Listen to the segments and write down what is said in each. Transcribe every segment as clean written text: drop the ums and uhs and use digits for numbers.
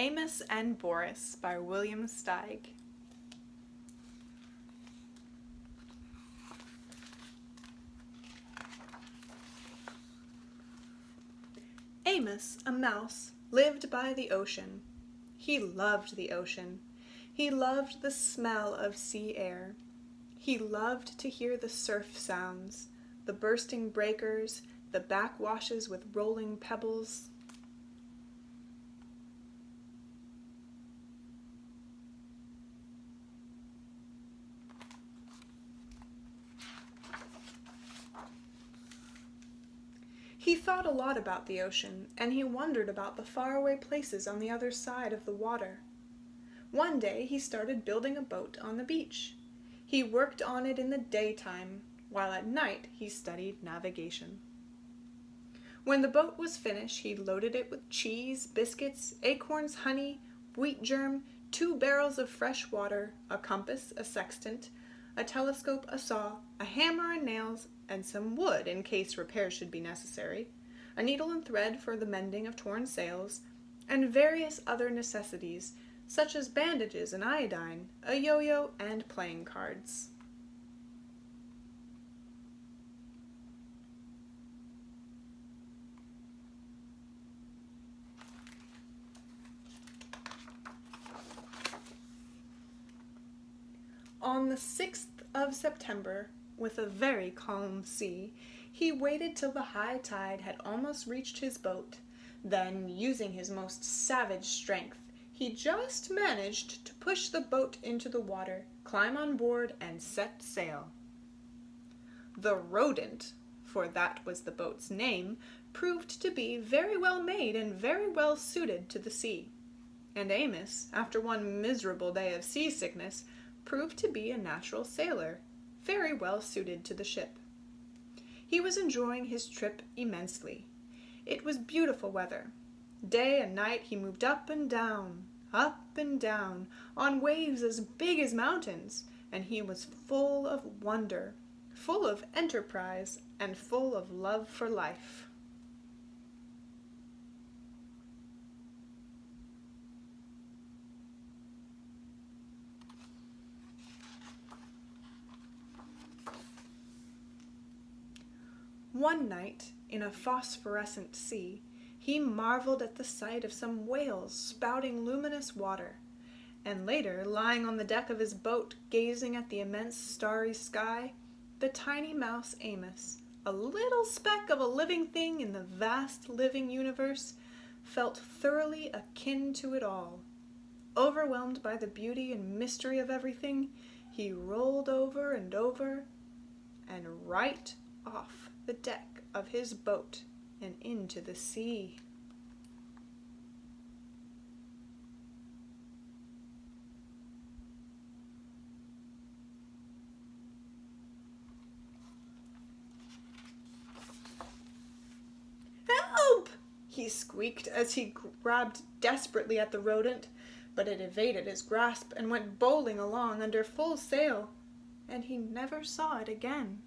Amos and Boris by William Steig. Amos, a mouse, lived by the ocean. He loved the ocean. He loved the smell of sea air. He loved to hear the surf sounds, the bursting breakers, the backwashes with rolling pebbles. He thought a lot about the ocean, and he wondered about the faraway places on the other side of the water. One day he started building a boat on the beach. He worked on it in the daytime, while at night he studied navigation. When the boat was finished, he loaded it with cheese, biscuits, acorns, honey, wheat germ, 2 barrels of fresh water, a compass, a sextant, a telescope, a saw, a hammer and nails, and some wood in case repairs should be necessary, a needle and thread for the mending of torn sails, and various other necessities, such as bandages and iodine, a yo-yo, and playing cards. On the 6th of September, with a very calm sea, he waited till the high tide had almost reached his boat. Then, using his most savage strength, he just managed to push the boat into the water, climb on board, and set sail. The Rodent, for that was the boat's name, proved to be very well made and very well suited to the sea. And Amos, after one miserable day of seasickness, proved to be a natural sailor, very well suited to the ship. He was enjoying his trip immensely. It was beautiful weather. Day and night he moved up and down, on waves as big as mountains, and he was full of wonder, full of enterprise, and full of love for life. One night, in a phosphorescent sea, he marveled at the sight of some whales spouting luminous water, and later, lying on the deck of his boat, gazing at the immense starry sky, the tiny mouse Amos, a little speck of a living thing in the vast living universe, felt thoroughly akin to it all. Overwhelmed by the beauty and mystery of everything, he rolled over, and right off the deck of his boat and into the sea. "Help!" he squeaked as he grabbed desperately at the rodent, but it evaded his grasp and went bowling along under full sail, and he never saw it again.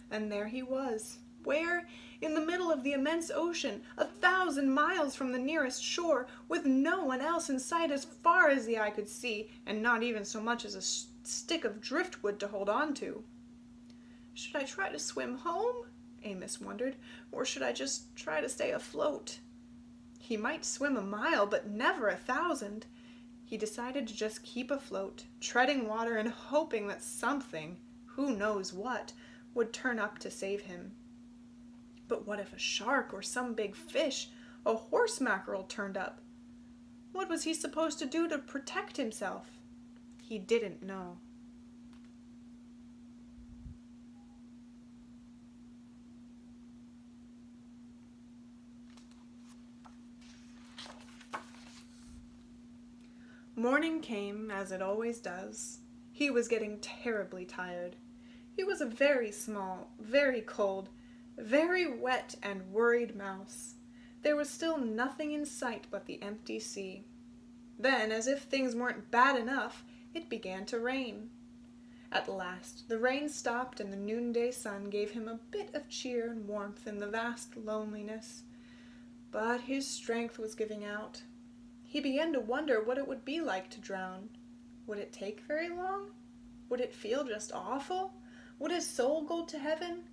And there he was, where, in the middle of the immense ocean, 1,000 miles from the nearest shore, with no one else in sight as far as the eye could see, and not even so much as a stick of driftwood to hold on to. Should I try to swim home? Amos wondered, or should I just try to stay afloat? He might swim a mile, but never 1,000. He decided to just keep afloat, treading water and hoping that something, who knows what, would turn up to save him. But what if a shark or some big fish, a horse mackerel, turned up? What was he supposed to do to protect himself? He didn't know. Morning came, as it always does. He was getting terribly tired. He was a very small, very cold, very wet and worried mouse. There was still nothing in sight but the empty sea. Then, as if things weren't bad enough, it began to rain. At last, the rain stopped and the noonday sun gave him a bit of cheer and warmth in the vast loneliness. But his strength was giving out. He began to wonder what it would be like to drown. Would it take very long? Would it feel just awful? Would his soul go to heaven?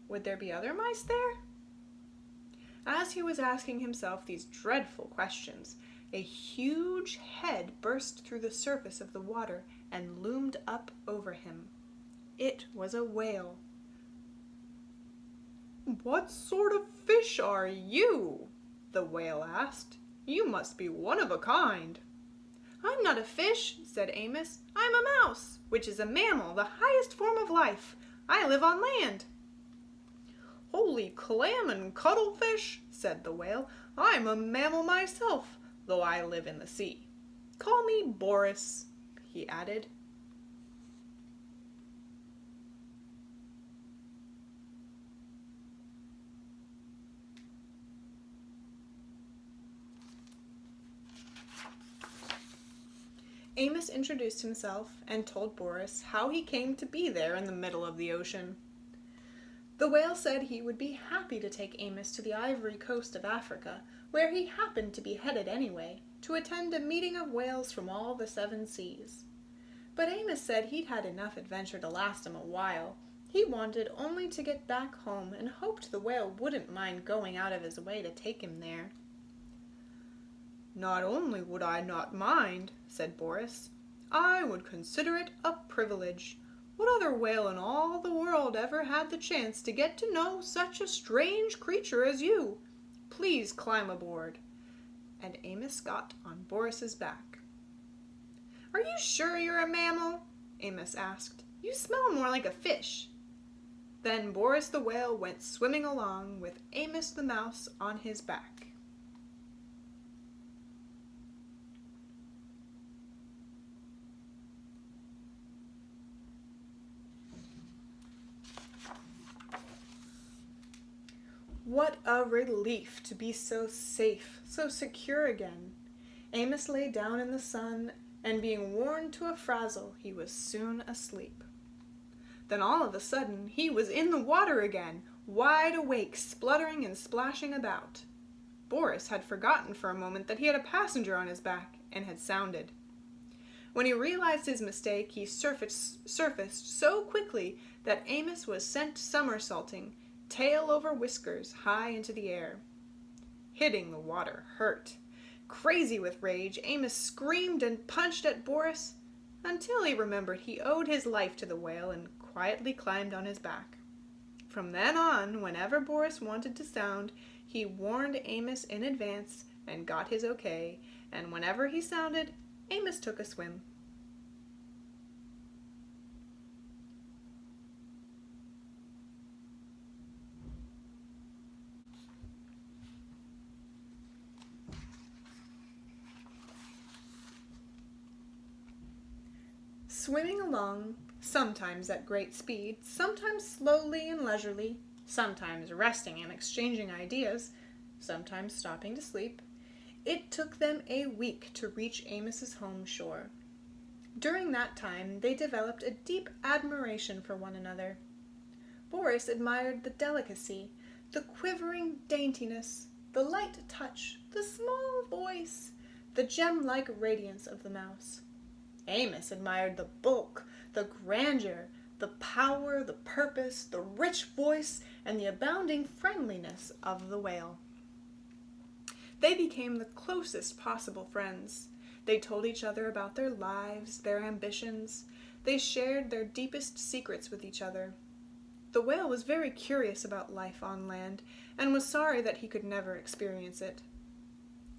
Would there be other mice there? As he was asking himself these dreadful questions, a huge head burst through the surface of the water and loomed up over him. It was a whale. "What sort of fish are you?" the whale asked. "You must be one of a kind." "I'm not a fish," said Amos. "I'm a mouse, which is a mammal, the highest form of life. I live on land." "Holy clam and cuttlefish," said the whale. "I'm a mammal myself, though I live in the sea. Call me Boris," he added. Amos introduced himself and told Boris how he came to be there in the middle of the ocean. The whale said he would be happy to take Amos to the ivory coast of Africa, where he happened to be headed anyway, to attend a meeting of whales from all the 7 seas. But Amos said he'd had enough adventure to last him a while. He wanted only to get back home and hoped the whale wouldn't mind going out of his way to take him there. "Not only would I not mind," said Boris, "I would consider it a privilege. What other whale in all the world ever had the chance to get to know such a strange creature as you? Please climb aboard." And Amos got on Boris's back. "Are you sure you're a mammal?" Amos asked. "You smell more like a fish." Then Boris the whale went swimming along with Amos the mouse on his back. What a relief to be so safe, so secure again. Amos lay down in the sun, and being warmed to a frazzle, he was soon asleep. Then all of a sudden, he was in the water again, wide awake, spluttering and splashing about. Boris had forgotten for a moment that he had a passenger on his back, and had sounded. When he realized his mistake, he surfaced so quickly that Amos was sent somersaulting, tail over whiskers, high into the air. Hitting the water hurt. Crazy with rage, Amos screamed and punched at Boris until he remembered he owed his life to the whale and quietly climbed on his back. From then on, whenever Boris wanted to sound, he warned Amos in advance and got his okay, and whenever he sounded, Amos took a swim. Swimming along, sometimes at great speed, sometimes slowly and leisurely, sometimes resting and exchanging ideas, sometimes stopping to sleep, it took them a week to reach Amos's home shore. During that time, they developed a deep admiration for one another. Boris admired the delicacy, the quivering daintiness, the light touch, the small voice, the gem-like radiance of the mouse. Amos admired the bulk, the grandeur, the power, the purpose, the rich voice, and the abounding friendliness of the whale. They became the closest possible friends. They told each other about their lives, their ambitions. They shared their deepest secrets with each other. The whale was very curious about life on land, and was sorry that he could never experience it.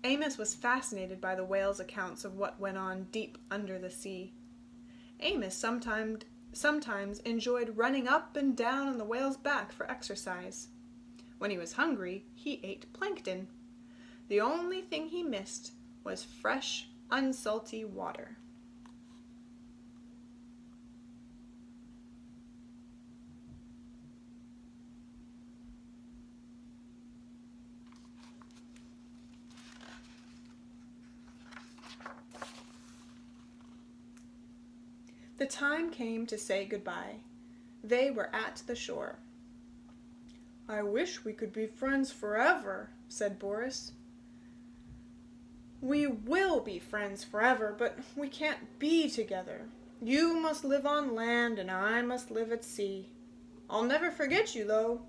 Amos was fascinated by the whale's accounts of what went on deep under the sea. Amos sometimes enjoyed running up and down on the whale's back for exercise. When he was hungry, he ate plankton. The only thing he missed was fresh, unsalty water. The time came to say goodbye. They were at the shore. "I wish we could be friends forever," said Boris. We will be friends forever, but we can't be together. You must live on land, and I must live at sea. I'll never forget you, though."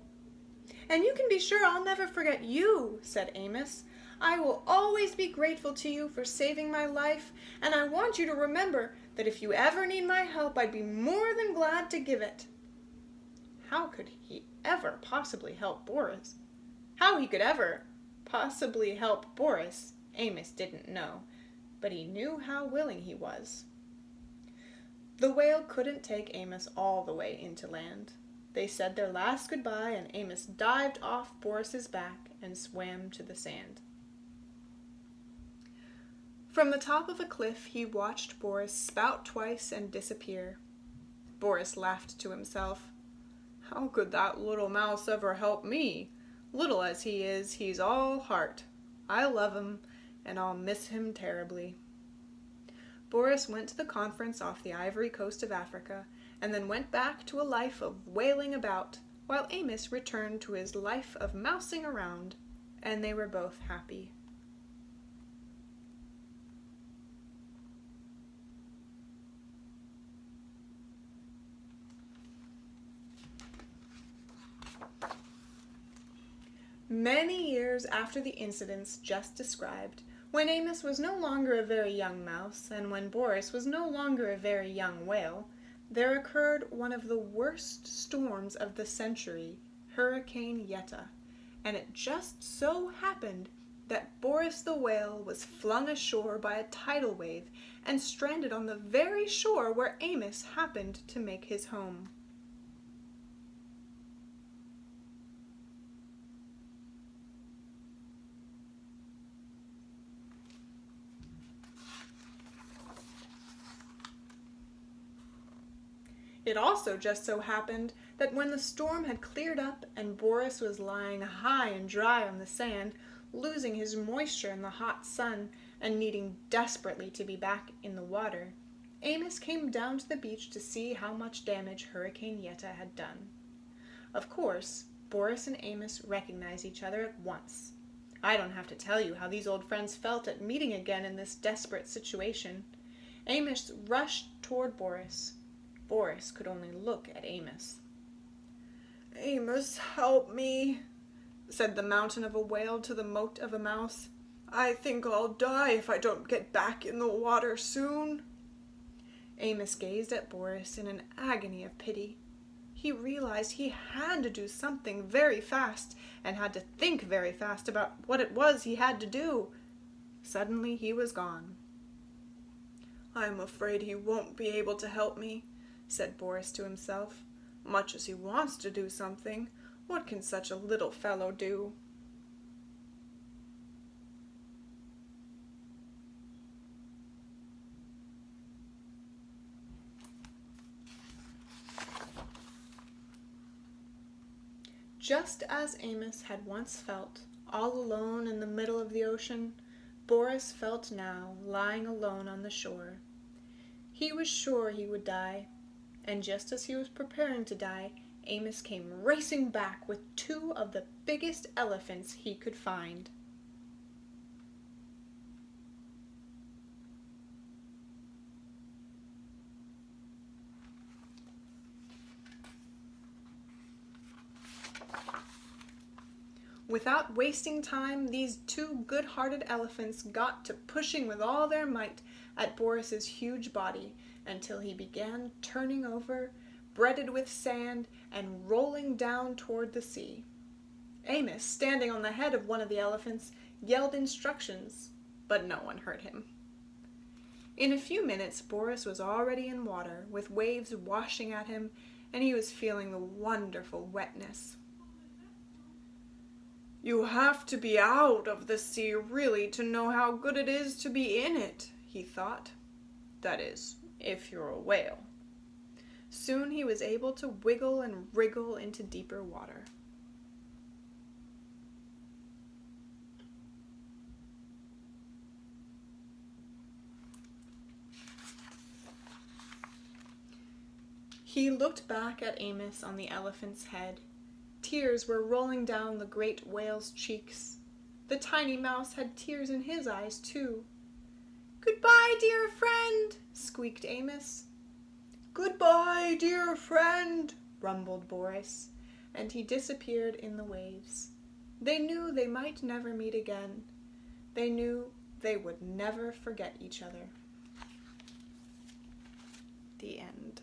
"And you can be sure I'll never forget you," said Amos. "I will always be grateful to you for saving my life, and I want you to remember that if you ever need my help, I'd be more than glad to give it." How could he ever possibly help Boris? How he could ever possibly help Boris, Amos didn't know, but he knew how willing he was. The whale couldn't take Amos all the way into land. They said their last goodbye, and Amos dived off Boris's back and swam to the sand. From the top of a cliff, he watched Boris spout twice and disappear. Boris laughed to himself. "How could that little mouse ever help me? Little as he is, he's all heart. I love him, and I'll miss him terribly." Boris went to the conference off the ivory coast of Africa, and then went back to a life of wailing about, while Amos returned to his life of mousing around, and they were both happy. Many years after the incidents just described, when Amos was no longer a very young mouse, and when Boris was no longer a very young whale, there occurred one of the worst storms of the century, Hurricane Yetta, and it just so happened that Boris the whale was flung ashore by a tidal wave and stranded on the very shore where Amos happened to make his home. It also just so happened that when the storm had cleared up and Boris was lying high and dry on the sand, losing his moisture in the hot sun and needing desperately to be back in the water, Amos came down to the beach to see how much damage Hurricane Yetta had done. Of course, Boris and Amos recognized each other at once. I don't have to tell you how these old friends felt at meeting again in this desperate situation. Amos rushed toward Boris. Boris could only look at Amos. "Amos, help me," said the mountain of a whale to the mote of a mouse. "I think I'll die if I don't get back in the water soon." Amos gazed at Boris in an agony of pity. He realized he had to do something very fast, and had to think very fast about what it was he had to do. Suddenly he was gone. "I'm afraid he won't be able to help me," said Boris to himself. "Much as he wants to do something, what can such a little fellow do?" Just as Amos had once felt, all alone in the middle of the ocean, Boris felt now, lying alone on the shore. He was sure he would die, and just as he was preparing to die, Amos came racing back with two of the biggest elephants he could find. Without wasting time, these two good-hearted elephants got to pushing with all their might at Boris's huge body until he began turning over, breaded with sand, and rolling down toward the sea. Amos, standing on the head of one of the elephants, yelled instructions, but no one heard him. In a few minutes, Boris was already in water, with waves washing at him, and he was feeling the wonderful wetness. "You have to be out of the sea really to know how good it is to be in it," he thought. "That is, if you're a whale." Soon he was able to wiggle and wriggle into deeper water. He looked back at Amos on the elephant's head. Tears were rolling down the great whale's cheeks. The tiny mouse had tears in his eyes, too. "Goodbye, dear friend," squeaked Amos. "Goodbye, dear friend," rumbled Boris, and he disappeared in the waves. They knew they might never meet again. They knew they would never forget each other. The end.